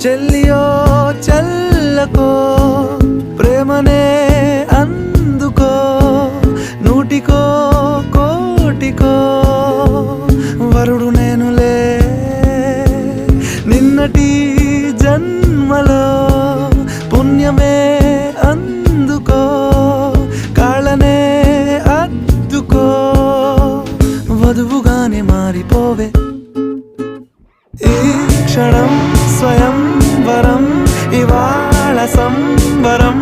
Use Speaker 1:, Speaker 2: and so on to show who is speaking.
Speaker 1: చెల్లియో చెల్లకో ప్రేమనే అందుకో నూటికో కోటికో వరుడు నేనులే నిన్నటి జన్మలో పుణ్యమే అందుకో కాళ్ళనే అద్దుకో వధువుగానే మారిపోవే ఈ క్షణం స్వయం వరం ఇవాళ సంవరం